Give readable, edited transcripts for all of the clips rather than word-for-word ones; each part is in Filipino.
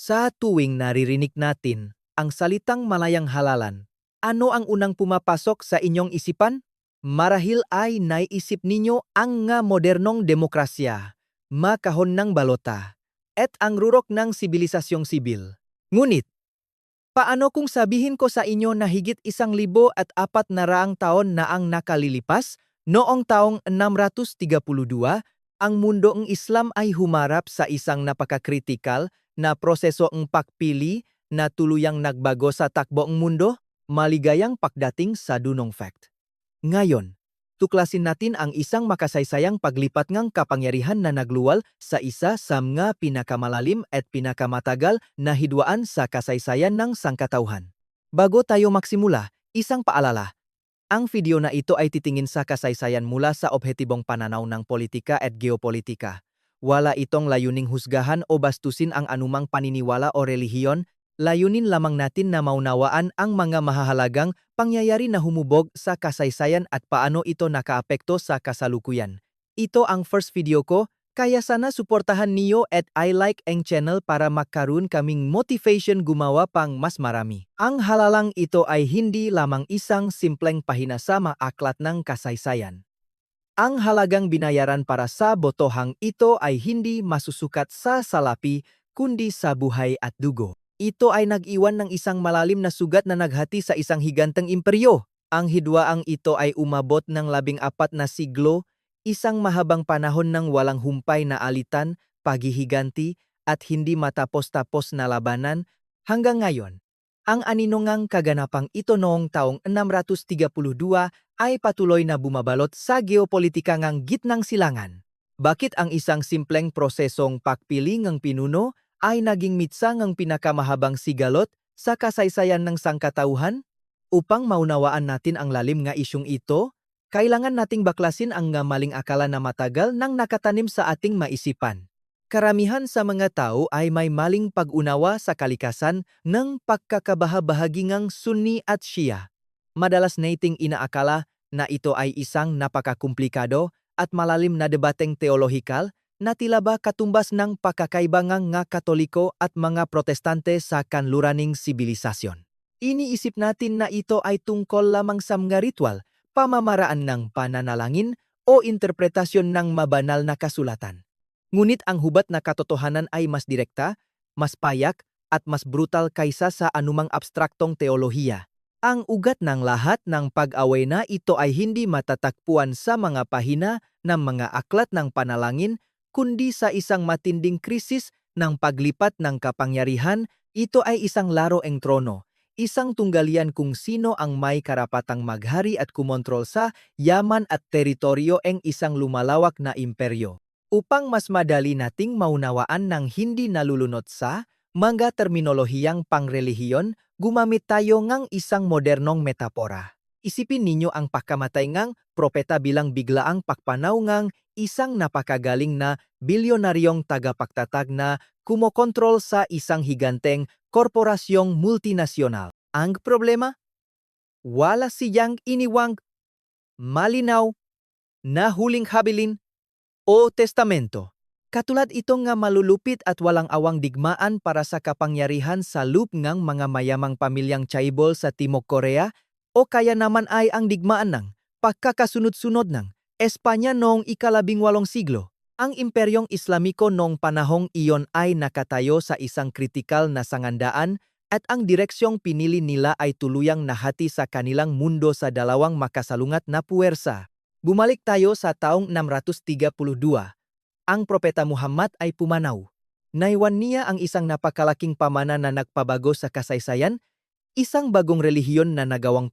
Sa tuwing naririnig natin ang salitang malayang halalan, ano ang unang pumapasok sa inyong isipan? Marahil ay naiisip ninyo ang nga modernong demokrasya, makahon ng balota, at ang rurok ng sibilisasyong sibil. Ngunit, paano kung sabihin ko sa inyo na higit 1,400 taon na ang nakalilipas, noong taong 632, ang mundong Islam ay humarap sa isang napakakritikal na proseso ng pagpili na tuluyang nagbago sa takbo ng mundo? Maligayang pagdating sa Dunong Fact. Ngayon, tuklasin natin ang isang makasaysayang paglipat ng kapangyarihan na nagluwal sa isa sa mga pinakamalalim at pinakamatagal na hidwaan sa kasaysayan ng sangkatauhan. Bago tayo magsimula, isang paalala. Ang video na ito ay titingin sa kasaysayan mula sa objetibong pananaw ng politika at geopolitika. Wala itong layuning husgahan o bastusin ang anumang paniniwala o relihiyon. Layunin lamang natin na maunawaan ang mga mahahalagang pangyayari na humubog sa kasaysayan at paano ito nakaapekto sa kasalukuyan. Ito ang first video ko, kaya sana suportahan niyo at I like ang channel para magkaroon kaming motivation gumawa pang mas marami. Ang halalang ito ay hindi lamang isang simpleng pahina sa aklat ng kasaysayan. Ang halagang binayaran para sa botohang ito ay hindi masusukat sa salapi kundi sa buhay at dugo. Ito ay nag-iwan ng isang malalim na sugat na naghati sa isang higanteng imperyo. Ang hidwaang ito ay umabot ng 14 na siglo, isang mahabang panahon ng walang humpay na alitan, paghihiganti, at hindi matapos-tapos na labanan hanggang ngayon. Ang aninongang kaganapang ito noong taong 632 ay patuloy na bumabalot sa geopolitika ng gitnang silangan. Bakit ang isang simpleng prosesong pagpili ng pinuno ay naging mitsa ng pinakamahabang sigalot sa kasaysayan ng sangkatauhan? Upang maunawaan natin ang lalim nga isyong ito, kailangan nating baklasin ang nga maling akala na matagal nang nakatanim sa ating maisipan. Karamihan sa mga tao ay may maling pag-unawa sa kalikasan ng pagkakabahabahagi ng Sunni at Shia. Madalas nating inaakala na ito ay isang napakakumplikado at malalim na debateng teolohikal na tila ba katumbas ng pagkakaibangang nga Katoliko at mga Protestante sa kanluraning sibilisasyon. Iniisip natin na ito ay tungkol lamang sa mga ritual, pamamaraan ng pananalangin o interpretasyon ng mabanal na kasulatan. Ngunit ang hubad na katotohanan ay mas direkta, mas payak, at mas brutal kaysa sa anumang abstraktong teolohiya. Ang ugat ng lahat ng pag-away na ito ay hindi matatagpuan sa mga pahina ng mga aklat ng panalangin, kundi sa isang matinding krisis ng paglipat ng kapangyarihan. Ito ay isang laro ng trono, isang tunggalian kung sino ang may karapatang maghari at kumontrol sa yaman at teritoryo ng isang lumalawak na imperyo. Upang mas madali nating maunawaan ng hindi nalulunod sa mga terminolohiyang pangrelihiyon, gumamit tayo ng isang modernong metapora. Isipin ninyo ang pagkamatay ng propeta bilang biglaang pagpanaw ng isang napakagaling na bilyonaryong tagapagtatag na kumokontrol sa isang higanteng korporasyong multinasyonal. Ang problema? Wala siyang iniwang malinaw na huling habilin o testamento. Katulad itong nga malulupit at walang awang digmaan para sa kapangyarihan sa loop ng mga mayamang pamilyang Chaebol sa Timog Korea, o kaya naman ay ang digmaan ng pagkakasunod-sunod ng Espanya noong ika-18 siglo. Ang Imperyong Islamiko noong panahong iyon ay nakatayo sa isang kritikal na sangandaan at ang direksyong pinili nila ay tuluyang nahati sa kanilang mundo sa dalawang makasalungat na puwersa. Bumalik tayo sa taong 632. Ang propeta Muhammad ay pumanaw. Naiwan niya ang isang napakalaking pamana na nagpabago sa kasaysayan, isang bagong relihiyon na nagawang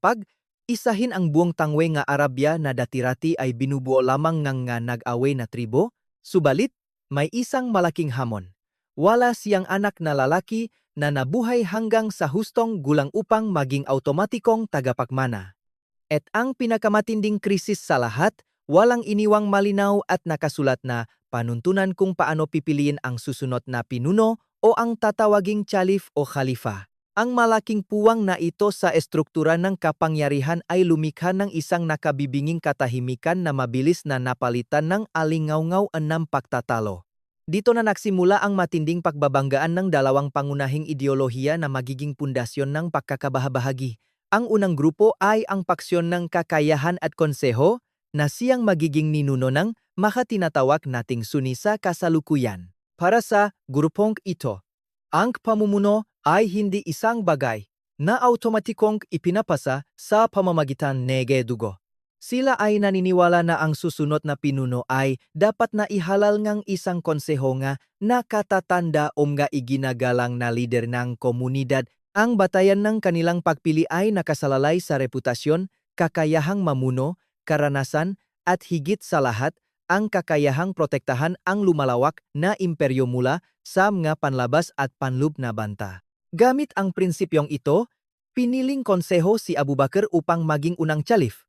isahin ang buong tangwe nga Arabia na dati-rati ay binubuo lamang ng nga nag-away na tribo, subalit may isang malaking hamon. Wala siyang anak na lalaki na nabuhay hanggang sa hustong gulang upang maging automatikong tagapagmana. At ang pinakamatinding krisis sa lahat, walang iniwang malinaw at nakasulat na panuntunan kung paano pipiliin ang susunod na pinuno o ang tatawaging caliph o khalifa. Ang malaking puwang na ito sa estruktura ng kapangyarihan ay lumikha ng isang nakabibinging katahimikan na mabilis na napalitan ng alingaw-ngaw ng pagtatalo. Dito na nagsimula ang matinding pagbabanggaan ng dalawang pangunahing ideolohiya na magiging pundasyon ng pagkakabahabahagi. Ang unang grupo ay ang paksyon ng kakayahan at konseho na siyang magiging ninuno ng makatinatawag nating Sunni sa kasalukuyan. Para sa grupong ito, ang pamumuno ay hindi isang bagay na automatikong ipinapasa sa pamamagitan ng dugo. Sila ay naniniwala na ang susunod na pinuno ay dapat na ihalal ngang isang konseho nga nakatatanda o nga iginagalang na lider ng komunidad. Ang batayan ng kanilang pagpili ay nakasalalay sa reputasyon, kakayahang mamuno, karanasan, at higit sa lahat, ang kakayahang protektahan ang lumalawak na imperyo mula sa mga panlabas at panloob na banta. Gamit ang prinsipyong ito, piniling konseho si Abu Bakr upang maging unang chalif.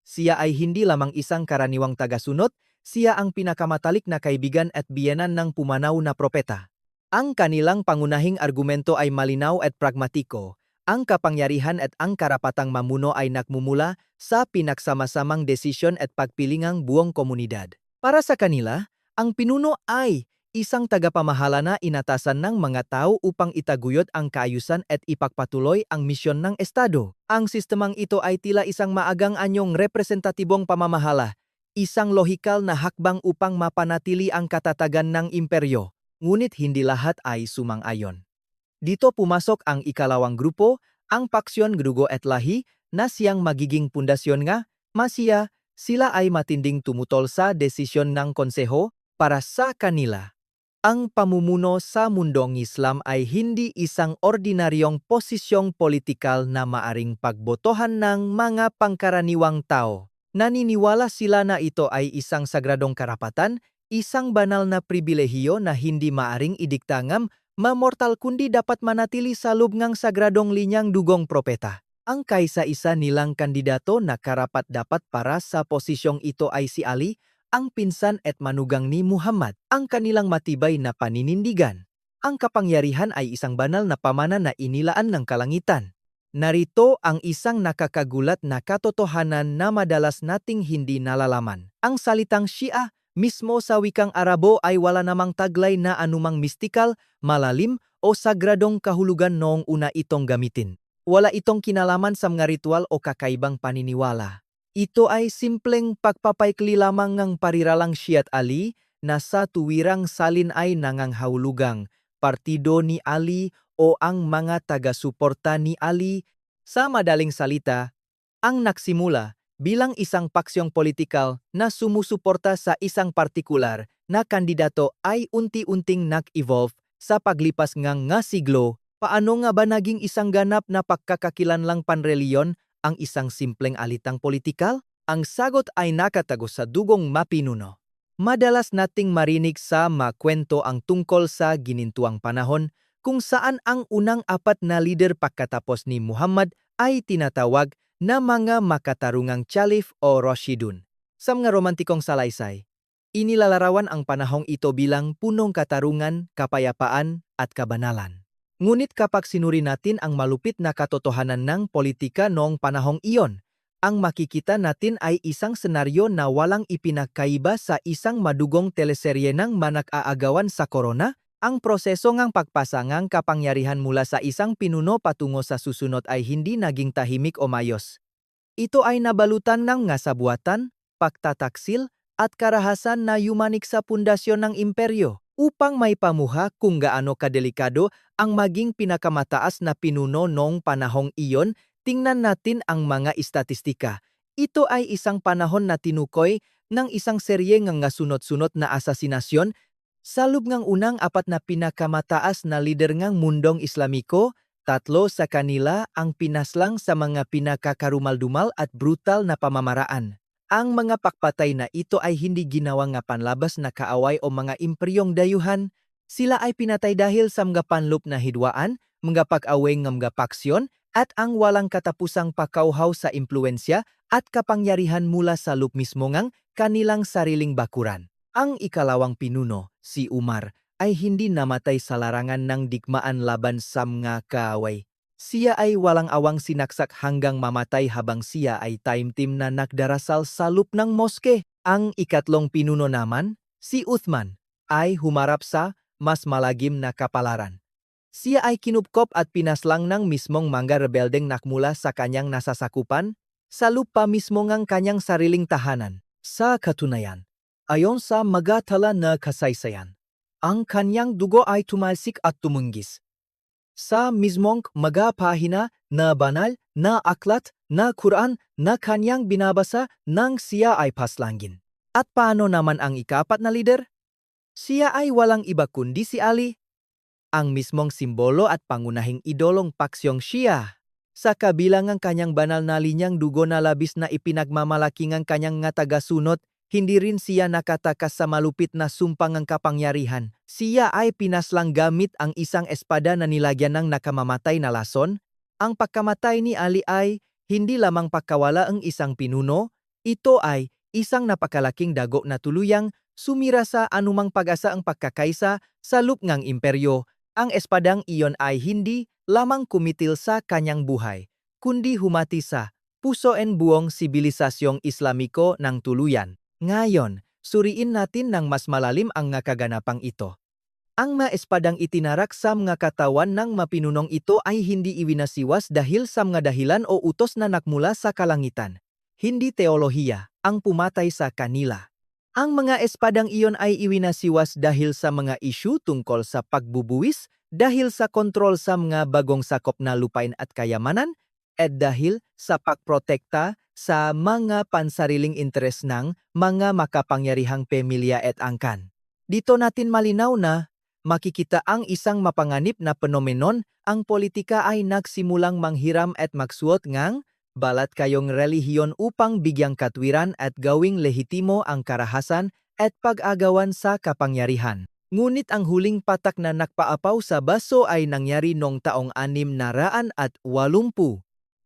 Siya ay hindi lamang isang karaniwang tagasunod, siya ang pinakamatalik na kaibigan at biyenan ng pumanaw na propeta. Ang kanilang pangunahing argumento ay malinaw at pragmatiko. Ang kapangyarihan at ang karapatang mamuno ay nagmumula sa pinagsama-samang desisyon at pagpilingang buong komunidad. Para sa kanila, ang pinuno ay isang tagapamahala na inatasan ng mga tao upang itaguyod ang kaayusan at ipagpatuloy ang misyon ng Estado. Ang sistemang ito ay tila isang maagang anyong representatibong pamamahala, isang lohikal na hakbang upang mapanatili ang katatagan ng imperyo, ngunit hindi lahat ay sumang-ayon. Dito pumasok ang ikalawang grupo, ang paksyon Grugo at Lahi, na siyang magiging pundasyon nga, masya, sila ay matinding tumutol sa desisyon ng konseho para sa kanila. Ang pamumuno sa mundong Islam ay hindi isang ordinaryong posisyong politikal na maaring pagbotohan ng mga pangkaraniwang tao. Naniniwala sila na ito ay isang sagradong karapatan, isang banal na pribilehiyo na hindi maaring idiktangam mamortal kundi dapat manatili sa loob ng sagradong linyang dugong propeta. Ang kaisa-isa nilang kandidato na karapat-dapat para sa posisyong ito ay si Ali, ang pinsan at manugang ni Muhammad, ang kanilang matibay na paninindigan. Ang kapangyarihan ay isang banal na pamana na inilaan ng kalangitan. Narito ang isang nakakagulat na katotohanan na madalas nating hindi nalalaman. Ang salitang Shia mismo sa wikang Arabo ay wala namang taglay na anumang mistikal, malalim o sagradong kahulugan noong una itong gamitin. Wala itong kinalaman sa mga ritual o kakaibang paniniwala. Ito ay simpleng pagpapaikli lamang ng pariralang Shiat Ali na sa tuwirang salin ay nanganghahulugang partido ni Ali o ang mga taga-suporta ni Ali. Sa madaling salita, ang nagsimula bilang isang paksyong politikal na sumusuporta sa isang partikular na kandidato ay unti-unting nag-evolve sa paglipas ng nga siglo. Paano nga ba naging isang ganap na pagkakakilanlang panreliyon ang isang simpleng alitang politikal? Ang sagot ay nakatago sa dugong mapinuno. Madalas nating marinig sa makwento ang tungkol sa ginintuang panahon kung saan ang unang apat na lider pagkatapos ni Muhammad ay tinatawag na mga makatarungang chalif o Rashidun. Sa mga romantikong salaysay, inilalarawan ang panahong ito bilang punong katarungan, kapayapaan at kabanalan. Ngunit kapag sinuri natin ang malupit na katotohanan ng politika noong panahong iyon, ang makikita natin ay isang senaryo na walang ipinagkaiba sa isang madugong teleserye ng manag-aagawan sa korona. Ang proseso ng pagpasa ng kapangyarihan mula sa isang pinuno patungo sa susunod ay hindi naging tahimik o mayos. Ito ay nabalutan ng ngasabuatan, pagtataksil, at karahasan na yumanik sa pundasyon ng imperyo. Upang may pamuha kung gaano kadelikado ang maging pinakamataas na pinuno noong panahong iyon, tingnan natin ang mga istatistika. Ito ay isang panahon na tinukoy ng isang serye ng sunod-sunod na asasinasyon sa loob ng unang apat na pinakamataas na lider ng mundong Islamiko. Tatlo sa kanila ang pinaslang sa mga pinakakarumaldumal at brutal na pamamaraan. Ang mga pakpatay na ito ay hindi ginawa nga panlabas na kaaway o mga imperyong dayuhan. Sila ay pinatay dahil sa mga panloob na hidwaan, mga pag-away ng mga paksyon, at ang walang katapusang pakauhaw sa impluensya at kapangyarihan mula sa loob mismo ng kanilang sariling bakuran. Ang ikalawang pinuno, si Umar, ay hindi namatay sa larangan ng digmaan laban sa mga kaaway. Siya ay walang awang sinaksak hanggang mamatay habang siya ay taimtim na nagdarasal sa loob ng moske. Ang ikatlong pinuno naman, si Uthman, ay humarap sa mas malagim na kapalaran. Siya ay kinupkop at pinaslang ng mismong mga rebeldeng nakmula sa kanyang nasasakupan, sa lupa mismo ng kanyang sariling tahanan. Sa katunayan, ayon sa magatala na kasaysayan, ang kanyang dugo ay tumalsik at tumunggis sa mismong mga pahina na banal na aklat na Quran na kanyang binabasa nang siya ay paslangin. At paano naman ang ikapat na lider? Siya ay walang iba kundi si Ali, ang mismong simbolo at pangunahing idolong paksyong Shia. Sa kabilang ang kanyang banal na linyang dugo na labis na ipinagmamalaki ng kanyang nga tagasunod, hindi rin siya nakatakas sa malupit na sumpang ang kapangyarihan. Siya ay pinaslang gamit ang isang espada na nilagyan ng nakamamatay na lason. Ang pagkamatay ni Ali ay hindi lamang pagkawala ang isang pinuno, ito ay isang napakalaking dago na tuluyang sumira sa anumang pag-asa ang pagkakaisa sa lupngang imperyo. Ang espadang iyon ay hindi lamang kumitil sa kanyang buhay, kundi humati sa puso en buong sibilisasyong Islamiko ng tuluyan. Ngayon, suriin natin ng mas malalim ang nga kaganapang ito. Ang mga espadang itinarak sa mga katawan ng mapinunong ito ay hindi iwinasiwas dahil sa mga dahilan o utos na nakmula sa kalangitan. Hindi teolohiya ang pumatay sa kanila. Ang mga espadang iyon ay iwinasiwas dahil sa mga isyu tungkol sa pagbubuwis, dahil sa kontrol sa mga bagong sakop na lupain at kayamanan, at dahil sa pagprotekta sa mga pansariling interes ng mga makapangyarihang pamilya at angkan. Dito natin malinaw na makikita ang isang mapanganib na penomenon, ang politika ay nagsimulang manghiram at magsuot ngang balat kayong relihiyon upang bigyang katwiran at gawing lehitimo ang karahasan at pag-agawan sa kapangyarihan. Ngunit ang huling patak na nakpaapaw sa baso ay nangyari noong taong 680.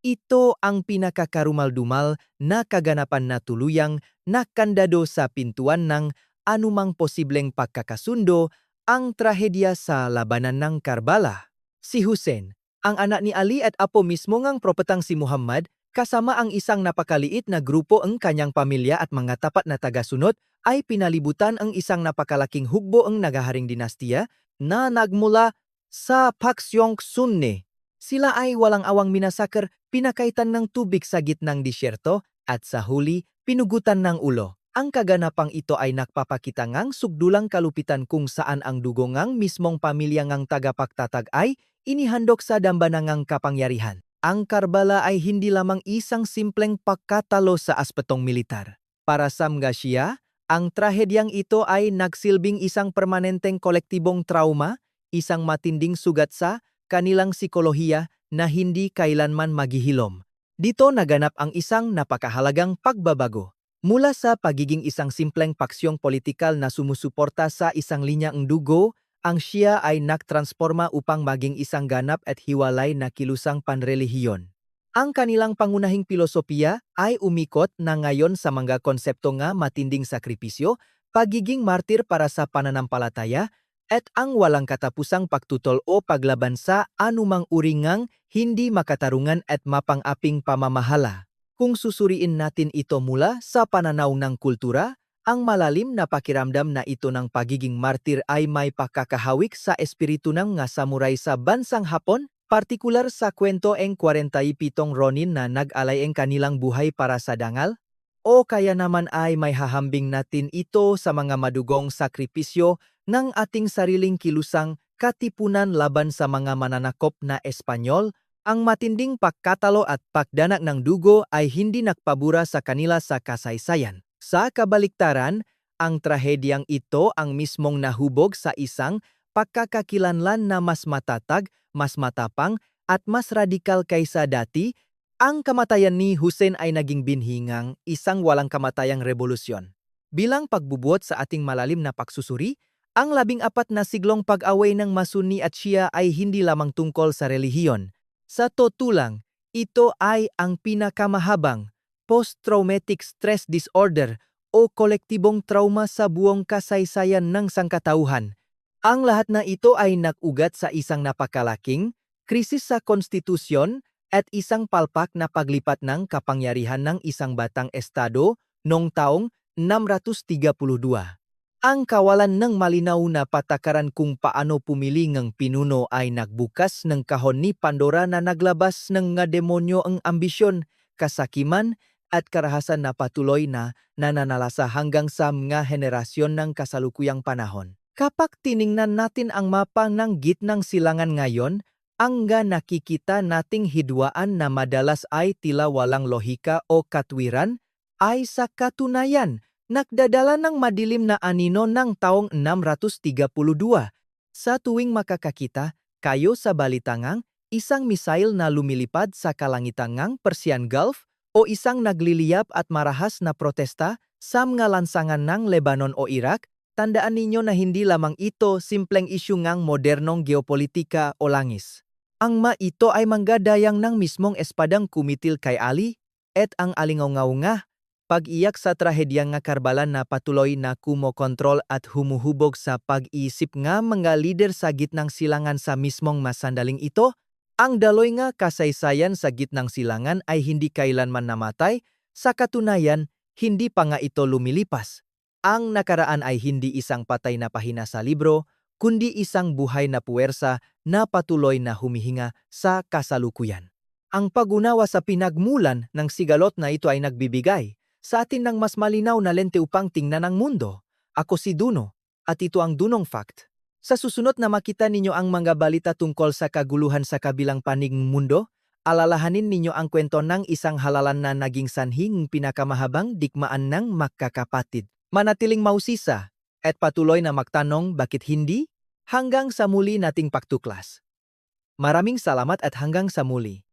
Ito ang pinakakarumal-dumal na kaganapan na tuluyang nakandado sa pintuan ng anumang posibleng pagkakasundo, ang trahedya sa labanan ng Karbala. Si Hussein, ang anak ni Ali at apo mismo ngang propetang si Muhammad, kasama ang isang napakaliit na grupo ang kanyang pamilya at mga tapat na tagasunod, ay pinalibutan ang isang napakalaking hugbo ang nagaharing dinastiya na nagmula sa Paksyong Sunni. Sila ay walang awang minasakar, pinakaitan ng tubig sa gitnang disyerto, at sa huli, pinugutan ng ulo. Ang kaganapang ito ay nagpapakita ngang sugdulang kalupitan kung saan ang dugo ngang mismong pamilya ngang tagapagtatag ay inihandok sa dambanangang kapangyarihan. Ang Karbala ay hindi lamang isang simpleng pagkatalo sa aspetong militar. Para sa mga Shia, ang trahedyang ito ay nagsilbing isang permanenteng kolektibong trauma, isang matinding sugat sa kanilang psikolohiya na hindi kailanman maghihilom. Dito naganap ang isang napakahalagang pagbabago. Mula sa pagiging isang simpleng paksyong politikal na sumusuporta sa isang linyang dugo, ang Shia ay nagtransforma upang maging isang ganap at hiwalay na kilusang panrelihiyon. Ang kanilang pangunahing filosofiya ay umikot na ngayon sa mga konsepto nga matinding sakripisyo, pagiging martir para sa pananampalataya, at ang walang katapusang pagtutol o paglaban sa anumang uringang hindi makatarungan at mapang-aping pamamahala. Kung susuriin natin ito mula sa pananaw ng kultura, ang malalim na pakiramdam na ito ng pagiging martir ay may pakakahawik sa espiritu ng mga samurai sa bansang Hapon, partikular sa kwento ng 47 Ronin na nag-alay ang kanilang buhay para sa dangal. O kaya naman ay may hahambing natin ito sa mga madugong sakripisyo ng ating sariling kilusang katipunan laban sa mga mananakop na Espanyol. Ang matinding pagkatalo at pagdanak ng dugo ay hindi nakpabura sa kanila sa kasaysayan. Sa kabaliktaran, ang trahedyang ito ang mismong nahubog sa isang pagkakakilanlan na mas matatag, mas matapang, at mas radikal kaysa dati. Ang kamatayan ni Hussein ay naging binhingang isang walang kamatayang revolusyon. Bilang pagbubuot sa ating malalim na pagsusuri, ang 14 na siglong pag-away ng Masunni at Shia ay hindi lamang tungkol sa relihiyon. Sa totoo lang, ito ay ang pinakamahabang post-traumatic stress disorder o kolektibong trauma sa buong kasaysayan ng sangkatauhan. Ang lahat na ito ay nag-ugat sa isang napakalaking krisis sa konstitusyon at isang palpak na paglipat ng kapangyarihan ng isang batang estado noong taong 632. Ang kawalan ng malinaw na patakaran kung paano pumili ng pinuno ay nagbukas ng kahon ni Pandora na naglabas ng nga demonyo ang ambisyon, kasakiman, at karahasan na patuloy na nananalasa hanggang sa mga henerasyon ng kasalukuyang panahon. Kapag tiningnan natin ang mapa ng gitnang silangan ngayon, ang nga nakikita nating hidwaan na madalas ay tila walang lohika o katwiran, ay sa katunayan nagdadala ng madilim na anino ng taong 632. Sa tuwing makakakita kayo sa balitangang isang misail na lumilipad sa kalangitangang Persian Gulf o isang nagliliyab at marahas na protesta sa mga lansangan ng Lebanon o Iraq, tandaan ninyo na hindi lamang ito simpleng isyu ngang modernong geopolitika o langis. Ang ito ay manggadayang ng mismong espadang kumitil kay Ali, at ang alingaw nga pag-iyak sa trahedyang nga Karbalan na patuloy na kumokontrol at humuhubog sa pag-iisip nga mga lider sa gitnang silangan sa mismong masandaling ito, ang daloy nga kasaysayan sa gitnang silangan ay hindi kailanman namatay, sa katunayan, hindi pa nga ito lumilipas. Ang nakaraan ay hindi isang patay na pahina sa libro, kundi isang buhay na puwersa na patuloy na humihinga sa kasalukuyan. Ang pag-unawa sa pinagmulan ng sigalot na ito ay nagbibigay sa atin ng mas malinaw na lente upang tingnan ang mundo. Ako si Duno, at ito ang Dunong Fact. Sa susunod na makita ninyo ang mga balita tungkol sa kaguluhan sa kabilang panig ng mundo, alalahanin ninyo ang kwento ng isang halalan na naging sanhing pinakamahabang digmaan ng magkakapatid. Manatiling mausisa at patuloy na magtanong bakit hindi? Hanggang sa muli nating pagtuklas. Maraming salamat at hanggang sa muli.